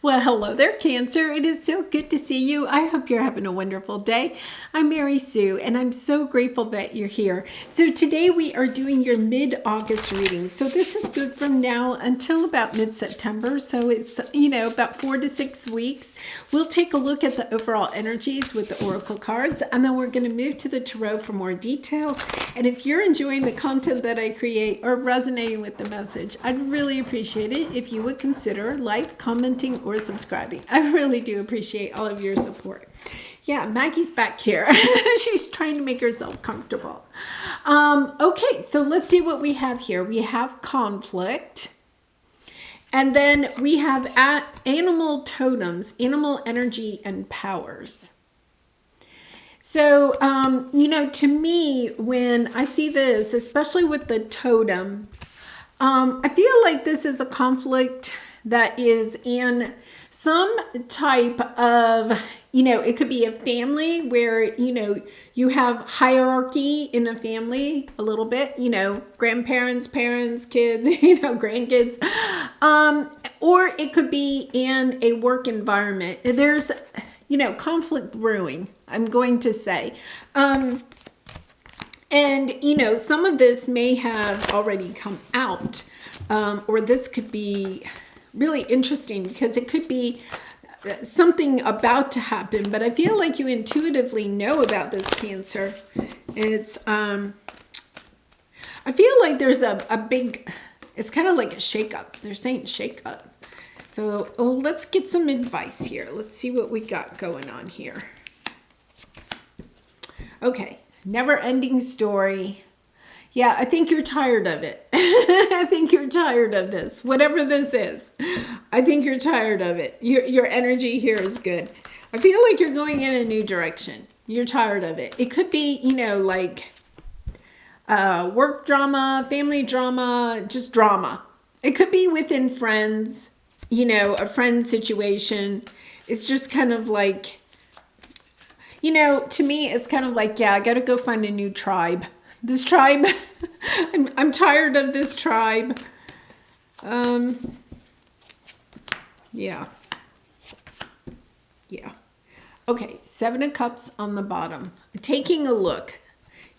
Well, hello there, Cancer. It is so good to see you. I hope you're having a wonderful day. I'm Mary Sue, and I'm so grateful that you're here. So today we are doing your mid-August reading. So this is good from now until about mid-September. So it's, about 4 to 6 weeks. We'll take a look at the overall energies with the oracle cards, and then we're going to move to the tarot for more details. And if you're enjoying the content that I create or resonating with the message, I'd really appreciate it if you would consider commenting, or subscribing. I really do appreciate all of your support. Yeah, Maggie's back here. She's trying to make herself comfortable. Okay, so let's see what we have here. We have conflict. And then we have animal totems, animal energy and powers. So, to me, when I see this, especially with the totem, I feel like this is a conflict that is in some type of, it could be a family where, you have hierarchy in a family a little bit, grandparents, parents, kids, grandkids. Or it could be in a work environment. There's, conflict brewing, I'm going to say. And, some of this may have already come out, or this could be really interesting because it could be something about to happen, but I feel like you intuitively know about this, Cancer. It's, I feel like there's a big, it's kind of like a shakeup. They're saying shakeup. So let's get some advice here. Let's see what we got going on here. Okay, never-ending story. Yeah, I think you're tired of it. I think you're tired of this. Whatever this is, I think you're tired of it. Your energy here is good. I feel like you're going in a new direction. You're tired of it. It could be, work drama, family drama, just drama. It could be within friends, a friend situation. It's just kind of like, to me, it's kind of like, yeah, I got to go find a new tribe. This tribe, I'm tired of this tribe. Yeah. Okay, 7 of Cups on the bottom. Taking a look,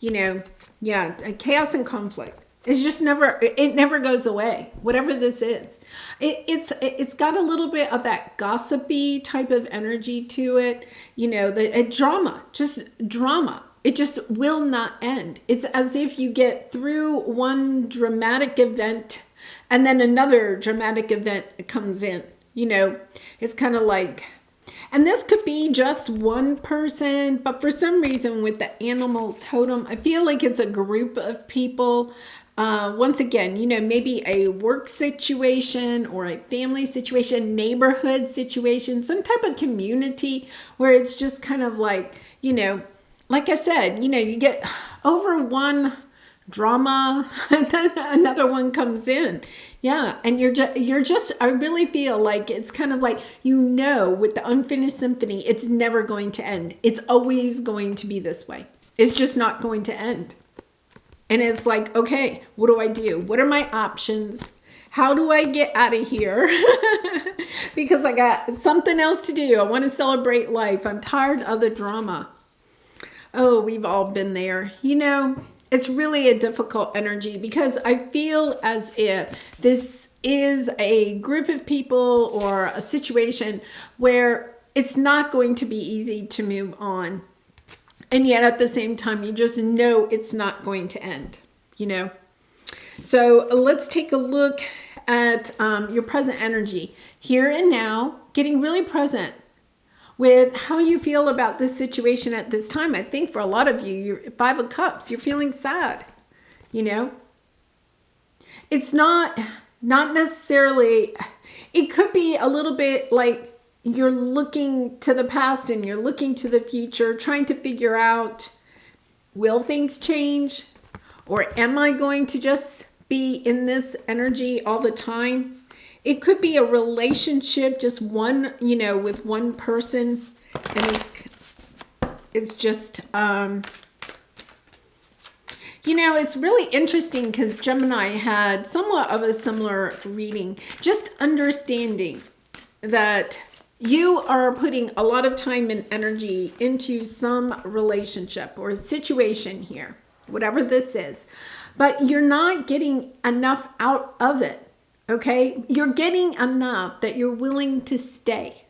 chaos and conflict. It's just it never goes away, whatever this is. It's got a little bit of that gossipy type of energy to it. The drama, just drama. It just will not end. It's as if you get through one dramatic event and then another dramatic event comes in. It's kind of like, and this could be just one person, but for some reason with the animal totem, I feel like it's a group of people. Once again, maybe a work situation or a family situation, neighborhood situation, some type of community where it's just kind of like, like I said, you get over one drama and then another one comes in. Yeah. And you're just, I really feel like it's kind of like, with the unfinished symphony, it's never going to end. It's always going to be this way. It's just not going to end. And it's like, okay, what do I do? What are my options? How do I get out of here? Because I got something else to do. I want to celebrate life. I'm tired of the drama. Oh, we've all been there. It's really a difficult energy because I feel as if this is a group of people or a situation where it's not going to be easy to move on. And yet at the same time, you just know it's not going to end, So let's take a look at your present energy here and now, getting really present with how you feel about this situation at this time. I think for a lot of you, you're 5 of Cups, you're feeling sad, It's not necessarily, it could be a little bit like you're looking to the past and you're looking to the future, trying to figure out, will things change? Or am I going to just be in this energy all the time? It could be a relationship, just one, with one person. And it's just, it's really interesting because Gemini had somewhat of a similar reading. Just understanding that you are putting a lot of time and energy into some relationship or situation here, whatever this is, but you're not getting enough out of it. Okay? You're getting enough that you're willing to stay.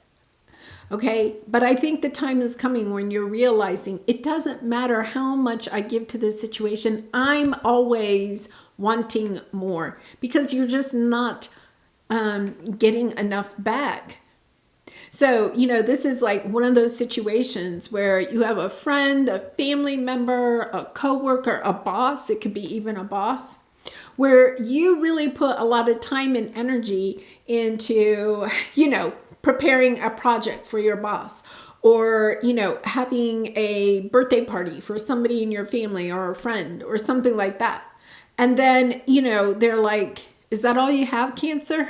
Okay? But I think the time is coming when you're realizing it doesn't matter how much I give to this situation. I'm always wanting more because you're just not getting enough back. So, this is like one of those situations where you have a friend, a family member, a coworker, a boss. It could be even a boss, where you really put a lot of time and energy into, preparing a project for your boss, or, having a birthday party for somebody in your family or a friend or something like that. And then, they're like, is that all you have, Cancer?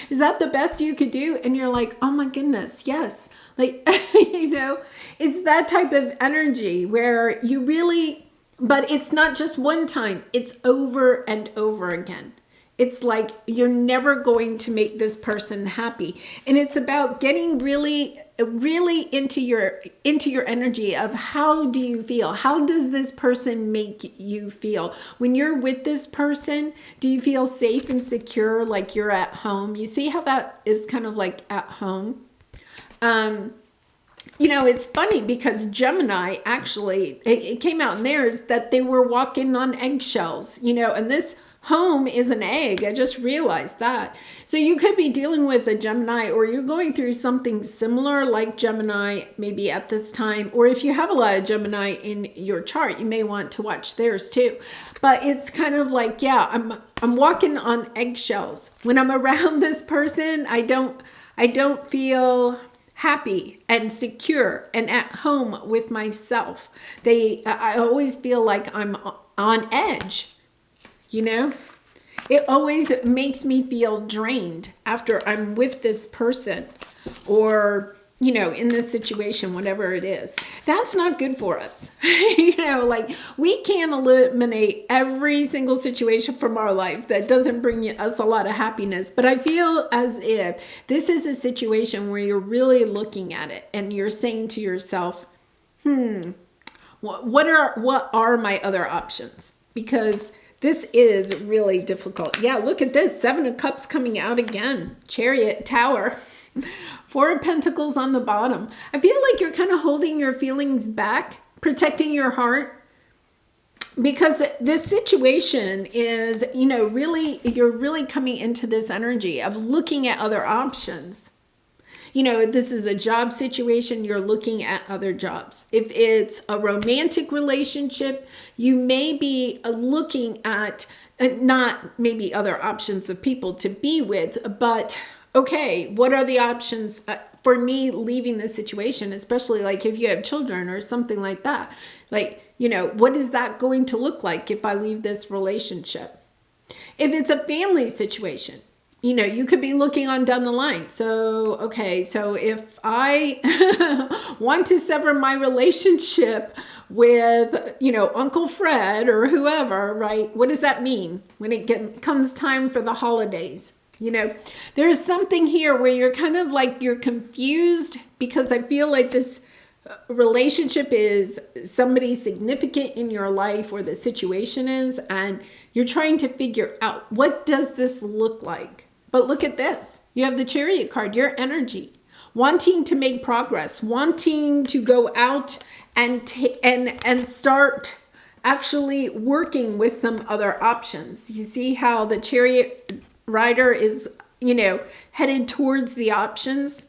Is that the best you could do? And you're like, oh my goodness, yes. Like, it's that type of energy where you really, but it's not just one time, it's over and over again. It's like you're never going to make this person happy. And it's about getting really into your energy of how do you feel? How does this person make you feel? When you're with this person, do you feel safe and secure like you're at home? You see how that is kind of like at home? It's funny because Gemini actually, it came out in theirs that they were walking on eggshells, and this home is an egg. I just realized that. So you could be dealing with a Gemini, or you're going through something similar like Gemini maybe at this time. Or if you have a lot of Gemini in your chart, you may want to watch theirs too. But it's kind of like, yeah, I'm walking on eggshells. When I'm around this person, I don't feel happy and secure and at home with myself. I always feel like I'm on edge. It always makes me feel drained after I'm with this person or, in this situation, whatever it is. That's not good for us. Like we can't eliminate every single situation from our life that doesn't bring us a lot of happiness. But I feel as if this is a situation where you're really looking at it and you're saying to yourself, what are my other options? Because this is really difficult. Yeah, look at this. 7 of Cups coming out again. Chariot, Tower. 4 of Pentacles on the bottom. I feel like you're kind of holding your feelings back, protecting your heart. Because this situation is, you're really coming into this energy of looking at other options. This is a job situation, you're looking at other jobs. If it's a romantic relationship, you may be looking at not maybe other options of people to be with, but okay, what are the options for me leaving this situation, especially like if you have children or something like that? Like, what is that going to look like if I leave this relationship? If it's a family situation, you could be looking on down the line. So, okay, so if I want to sever my relationship with, Uncle Fred or whoever, right? What does that mean when it comes time for the holidays? There's something here where you're kind of like you're confused because I feel like this relationship is somebody significant in your life or the situation is, and you're trying to figure out what does this look like? But look at this. You have the Chariot card, your energy, wanting to make progress, wanting to go out and start actually working with some other options. You see how the Chariot rider is, headed towards the options.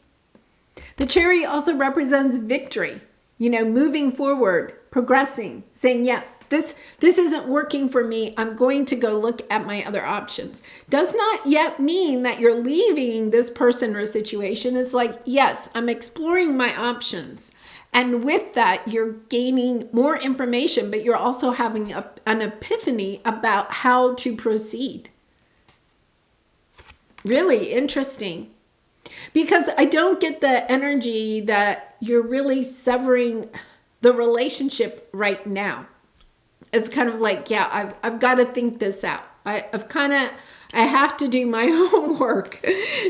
The Chariot also represents victory, moving forward, progressing, saying, yes, this isn't working for me. I'm going to go look at my other options. Does not yet mean that you're leaving this person or situation. It's like, yes, I'm exploring my options. And with that, you're gaining more information, but you're also having an epiphany about how to proceed. Really interesting. Because I don't get the energy that you're really severing the relationship right now. It's kind of like, yeah, I've got to think this out. I have to do my homework.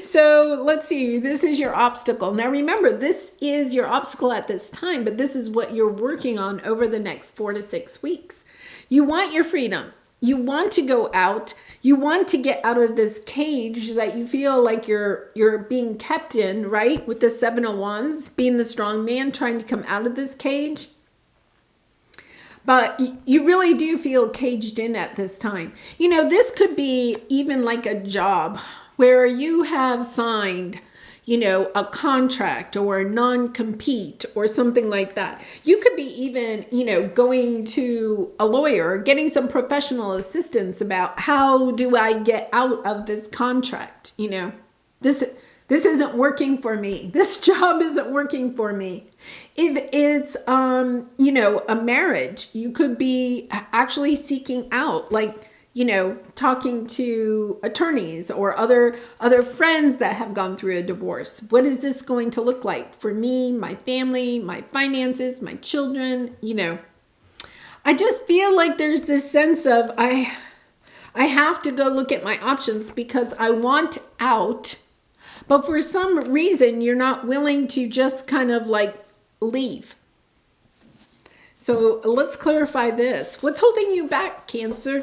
So let's see. This is your obstacle. Now remember, this is your obstacle at this time, but this is what you're working on over the next 4 to 6 weeks. You want your freedom. You want to go out. You want to get out of this cage that you feel like you're being kept in, right? With the 7 of Wands, being the strong man, trying to come out of this cage. But you really do feel caged in at this time. You know, this could be even like a job where you have signed, you know, a contract or a non-compete or something like that. You could be even, you know, going to a lawyer, getting some professional assistance about how do I get out of this contract, you know. This isn't working for me. This job isn't working for me. If it's, you know, a marriage, you could be actually seeking out, like, you know, talking to attorneys or other friends that have gone through a divorce. What is this going to look like for me, my family, my finances, my children? You know, I just feel like there's this sense of I have to go look at my options because I want out. But for some reason, you're not willing to just kind of like leave. So let's clarify this. What's holding you back, Cancer?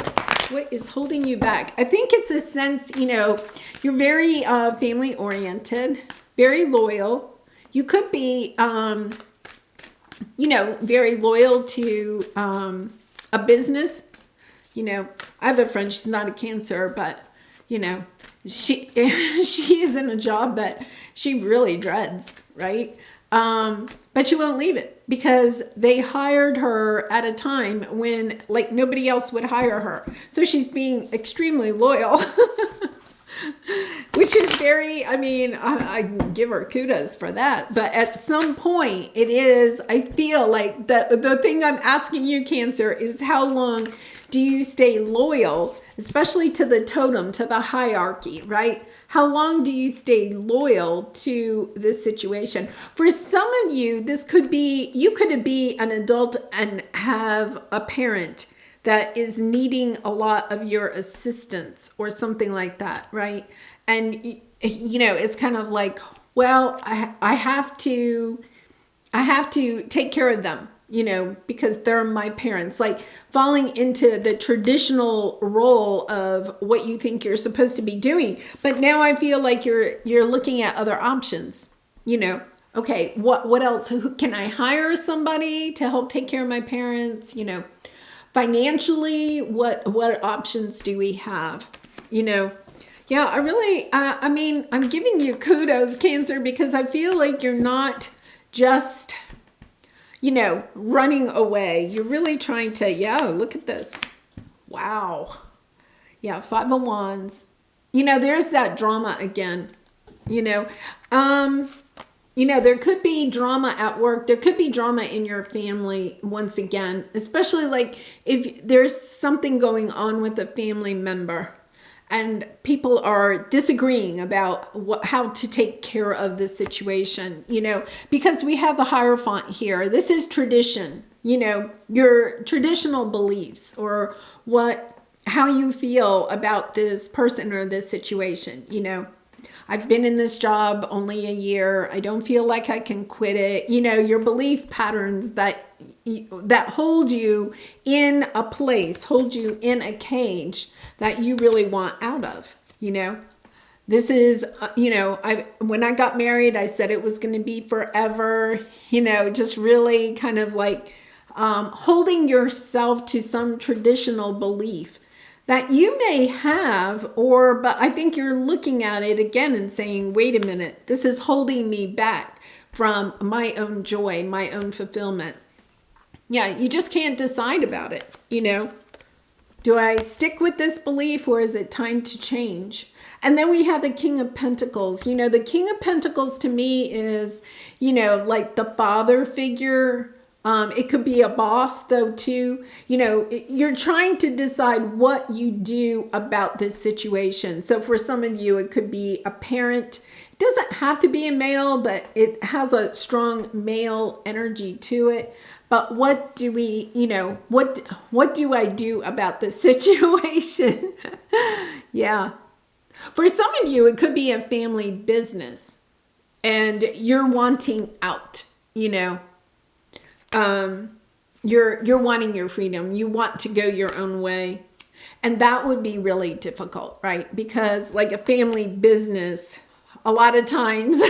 What is holding you back? I think it's a sense, you know, you're very family oriented, very loyal. You could be, you know, very loyal to a business. You know, I have a friend, she's not a Cancer, but, you know, she is in a job that she really dreads, right? But she won't leave it because they hired her at a time when like nobody else would hire her. So she's being extremely loyal, which is very, I mean, I give her kudos for that. But at some point it is, I feel like the thing I'm asking you, Cancer, is how long do you stay loyal, especially to the totem, to the hierarchy, right? How long do you stay loyal to this situation? For some of you, this could be, you could be an adult and have a parent that is needing a lot of your assistance or something like that, right? And, you know, it's kind of like, well, I have to take care of them, you know, because they're my parents, like falling into the traditional role of what you think you're supposed to be doing. But now I feel like you're looking at other options, you know. Okay, what else? Who can I hire somebody to help take care of my parents? You know, financially, what options do we have? You know, yeah, I really, I mean, I'm giving you kudos, Cancer, because I feel like you're not just, you know, running away. You're really trying to, yeah, look at this. Wow. Yeah, 5 of Wands. You know, there's that drama again, you know. You know, there could be drama at work. There could be drama in your family once again, especially like if there's something going on with a family member and people are disagreeing about how to take care of the situation, you know, because we have the Hierophant here. This is tradition, you know, your traditional beliefs or how you feel about this person or this situation, you know. I've been in this job only a year. I don't feel like I can quit it. You know, your belief patterns that hold you in a place, hold you in a cage that you really want out of, you know. This is, you know, when I got married, I said it was going to be forever, you know, just really kind of like holding yourself to some traditional belief that you may have, but I think you're looking at it again and saying, wait a minute, this is holding me back from my own joy, my own fulfillment. Yeah, you just can't decide about it, you know. Do I stick with this belief or is it time to change? And then we have the King of Pentacles. You know, the King of Pentacles to me is, you know, like the father figure. It could be a boss though too. You know, you're trying to decide what you do about this situation. So for some of you, it could be a parent. It doesn't have to be a male, but it has a strong male energy to it. But what do we, you know, what do I do about this situation? Yeah. For some of you, it could be a family business and you're wanting out, you know. You're wanting your freedom. You want to go your own way. And that would be really difficult, right? Because like a family business, a lot of times,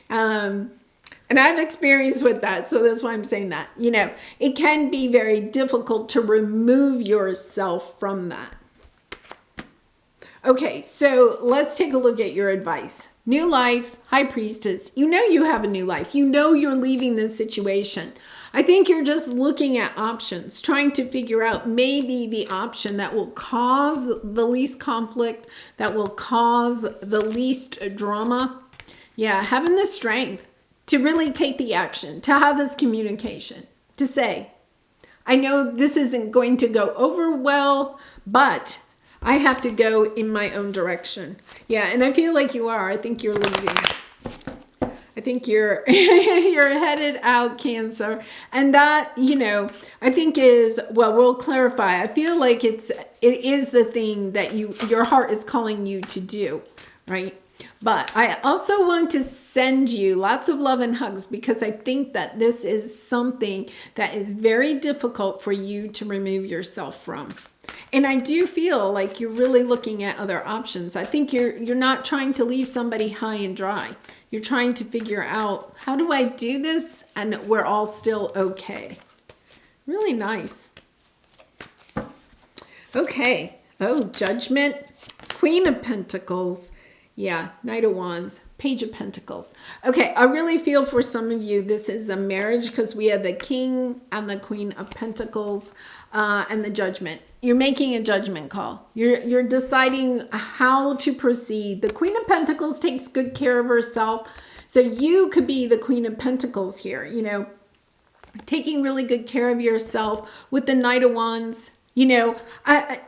and I've experienced with that. So that's why I'm saying that, you know, it can be very difficult to remove yourself from that. Okay, so let's take a look at your advice. New life, High Priestess. You know you have a new life. You know you're leaving this situation. I think you're just looking at options, trying to figure out maybe the option that will cause the least conflict, that will cause the least drama. Yeah, having the strength to really take the action, to have this communication, to say, I know this isn't going to go over well, but I have to go in my own direction. Yeah, and I feel like you are. I think you're leaving. I think you're you're headed out, Cancer. And that, you know, I think is, well, we'll clarify. I feel like it is the thing that your heart is calling you to do, right? But I also want to send you lots of love and hugs because I think that this is something that is very difficult for you to remove yourself from. And I do feel like you're really looking at other options. I think you're not trying to leave somebody high and dry. You're trying to figure out, how do I do this? And we're all still okay. Really nice. Okay. Oh, Judgment. Queen of Pentacles. Yeah, Knight of Wands. Page of Pentacles. Okay, I really feel for some of you this is a marriage because we have the King and the Queen of Pentacles and the Judgment. You're making a judgment call. You're deciding how to proceed. The Queen of Pentacles takes good care of herself. So you could be the Queen of Pentacles here, you know, taking really good care of yourself. With the Knight of Wands, you know,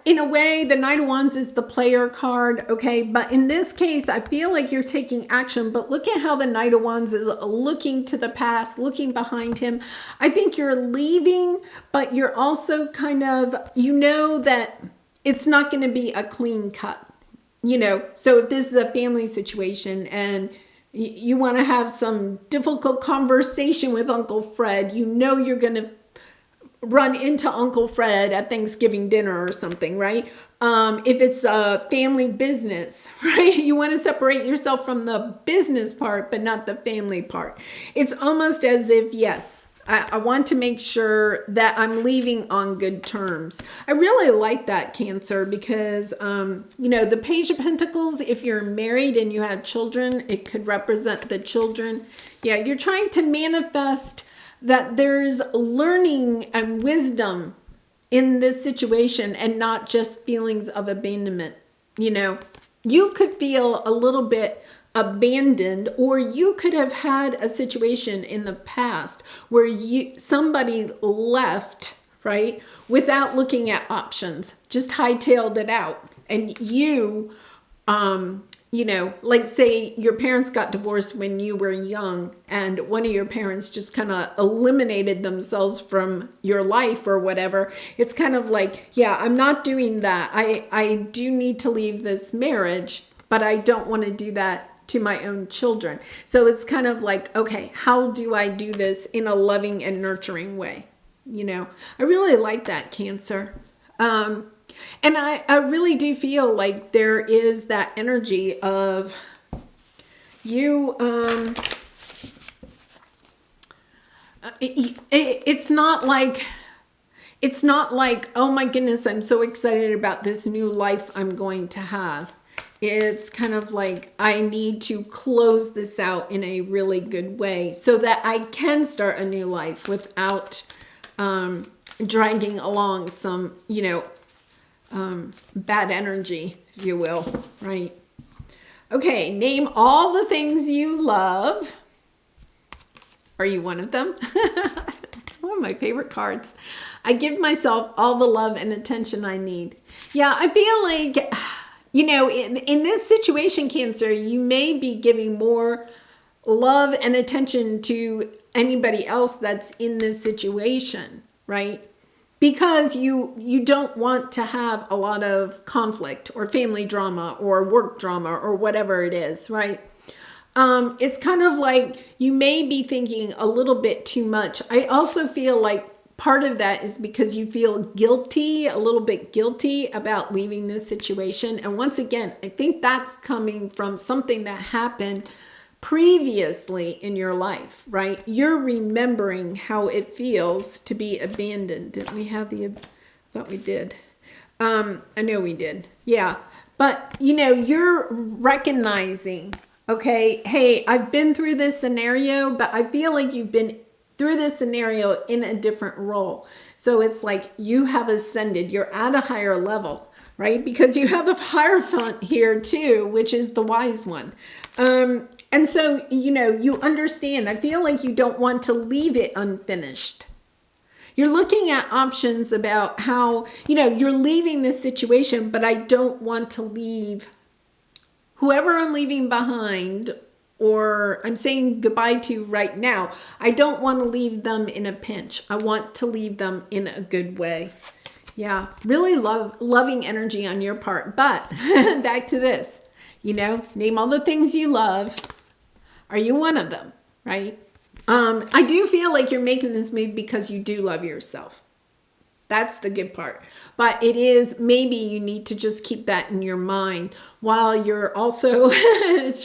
in a way, the Knight of Wands is the player card, okay? But in this case, I feel like you're taking action. But look at how the Knight of Wands is looking to the past, looking behind him. I think you're leaving, but you're also kind of, you know that it's not going to be a clean cut, you know? So if this is a family situation and you want to have some difficult conversation with Uncle Fred, you know you're going to run into Uncle Fred at Thanksgiving dinner or something, right? If it's a family business, right? You want to separate yourself from the business part, but not the family part. It's almost as if, yes, I want to make sure that I'm leaving on good terms. I really like that, Cancer, because, you know, the Page of Pentacles, if you're married and you have children, it could represent the children. Yeah, you're trying to manifest that there's learning and wisdom in this situation and not just feelings of abandonment. You know, you could feel a little bit abandoned, or you could have had a situation in the past where somebody left, right, without looking at options, just hightailed it out. And you know, like say your parents got divorced when you were young and one of your parents just kind of eliminated themselves from your life or whatever. It's kind of like, yeah, I'm not doing that. I do need to leave this marriage, but I don't want to do that to my own children. So it's kind of like, okay, how do I do this in a loving and nurturing way? You know, I really like that, Cancer. And I really do feel like there is that energy of you, it's not like, oh my goodness, I'm so excited about this new life I'm going to have. It's kind of like, I need to close this out in a really good way so that I can start a new life without dragging along some, you know, bad energy, if you will, right? Okay, name all the things you love. Are you one of them? It's one of my favorite cards. I give myself all the love and attention I need. Yeah, I feel like, you know, in this situation, Cancer, you may be giving more love and attention to anybody else that's in this situation, right? because you don't want to have a lot of conflict or family drama or work drama or whatever it is, right? It's kind of like you may be thinking a little bit too much. I also feel like part of that is because you feel guilty, a little bit guilty about leaving this situation. And once again, I think that's coming from something that happened previously in your life, right? You're remembering how it feels to be abandoned. Did we have I thought we did. I know we did. Yeah. But, you're recognizing, okay, hey, I've been through this scenario, but I feel like you've been through this scenario in a different role. So it's like you have ascended. You're at a higher level, right? Because you have the Hierophant here too, which is the wise one. And so, you understand. I feel like you don't want to leave it unfinished. You're looking at options about how, you're leaving this situation, but I don't want to leave whoever I'm leaving behind, or I'm saying goodbye to right now. I don't want to leave them in a pinch. I want to leave them in a good way. Yeah, really loving energy on your part. But back to this, name all the things you love. Are you one of them, right? I do feel like you're making this move because you do love yourself. That's the good part. But it is, maybe you need to just keep that in your mind while you're also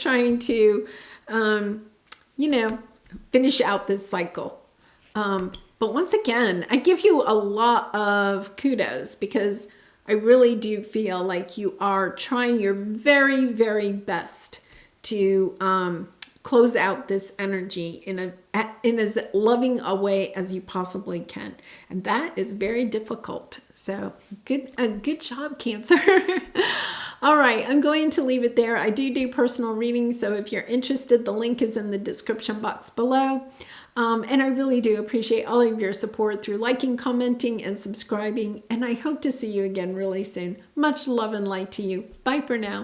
trying to, finish out this cycle. But once again, I give you a lot of kudos because I really do feel like you are trying your very, very best to close out this energy in as loving a way as you possibly can. And that is very difficult. So good job, Cancer. All right, I'm going to leave it there. I do personal readings, so if you're interested, the link is in the description box below. And I really do appreciate all of your support through liking, commenting, and subscribing. And I hope to see you again really soon. Much love and light to you. Bye for now.